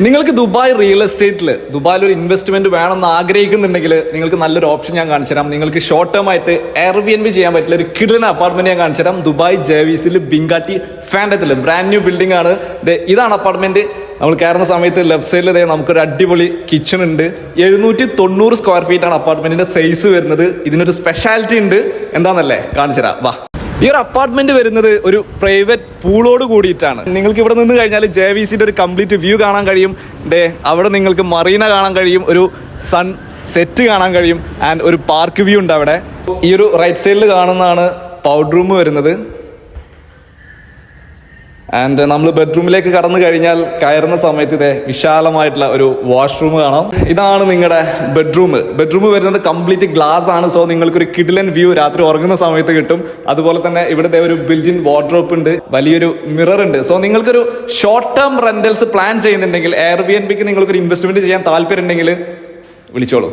നിങ്ങൾക്ക് Dubai real എസ്റ്റേറ്റിൽ ദുബായിൽ ഒരു ഇൻവെസ്റ്റ്മെന്റ് വേണമെന്ന് ആഗ്രഹിക്കുന്നുണ്ടെങ്കിൽ നിങ്ങൾക്ക് നല്ലൊരു ഓപ്ഷൻ ഞാൻ കാണിച്ചു തരാം. നിങ്ങൾക്ക് ഷോർട്ട് ടേം ആയിട്ട് Airbnb ചെയ്യാൻ പറ്റില്ല ഒരു കിടിലൻ അപ്പാർട്ട്മെന്റ് ഞാൻ കാണിച്ചു തരാം. ദുബായ് ജെവിസിൽ ബിങ്കാട്ടി ഫാൻഡത്തിൽ ബ്രാൻഡ് ന്യൂ ബിൽഡിംഗ് ആണ്. ഇതാണ് അപ്പാർട്ട്മെന്റ്. നമ്മൾ കയറുന്ന സമയത്ത് ലെഫ്റ്റ് സൈഡിൽ നമുക്കൊരു അടിപൊളി കിച്ചൺ ഉണ്ട്. 790 സ്ക്വയർ ഫീറ്റ് ആണ് അപ്പാർട്ട്മെന്റിന്റെ സൈസ് വരുന്നത്. ഇതിനൊരു സ്പെഷ്യാലിറ്റി ഉണ്ട്. എന്താണെന്നല്ലേ കാണിച്ചു തരാം, വാ. ഈ ഒരു അപ്പാർട്ട്മെന്റ് വരുന്നത് ഒരു പ്രൈവറ്റ് പൂളോട് കൂടിയിട്ടാണ്. നിങ്ങൾക്ക് ഇവിടെ നിന്ന് കഴിഞ്ഞാൽ ജെവിസിന്റെ ഒരു കംപ്ലീറ്റ് വ്യൂ കാണാൻ കഴിയും. അവിടെ നിങ്ങൾക്ക് മറീന കാണാൻ കഴിയും, ഒരു സൺ സെറ്റ് കാണാൻ കഴിയും, ആൻഡ് ഒരു പാർക്ക് വ്യൂ ഉണ്ട് അവിടെ. ഈ ഒരു റൈറ്റ് സൈഡിൽ കാണുന്നതാണ് പൗഡർ റൂം വരുന്നത്. ആൻഡ് നമ്മൾ ബെഡ്റൂമിലേക്ക് കടന്നു കഴിഞ്ഞാൽ കയറുന്ന സമയത്ത് വിശാലമായിട്ടുള്ള ഒരു വാഷ്റൂം കാണാം. ഇതാണ് നിങ്ങളുടെ ബെഡ്റൂം. ബെഡ്റൂം വരുന്നത് കംപ്ലീറ്റ് ഗ്ലാസ് ആണ്. സോ നിങ്ങൾക്കൊരു കിഡിലൻ വ്യൂ രാത്രി ഉറങ്ങുന്ന സമയത്ത് കിട്ടും. അതുപോലെ തന്നെ ഇവിടെ ഒരു ബിൽറ്റ് ഇൻ വാർഡ്രോബ് ഉണ്ട്, വലിയൊരു മിറർ ഉണ്ട്. സോ നിങ്ങൾക്കൊരു ഷോർട്ട് ടേം റെന്റൽസ് പ്ലാൻ ചെയ്യുന്നുണ്ടെങ്കിൽ Airbnbക്ക് നിങ്ങൾക്കൊരു ഇൻവെസ്റ്റ്മെന്റ് ചെയ്യാൻ താല്പര്യം ഉണ്ടെങ്കിൽ വിളിച്ചോളൂ.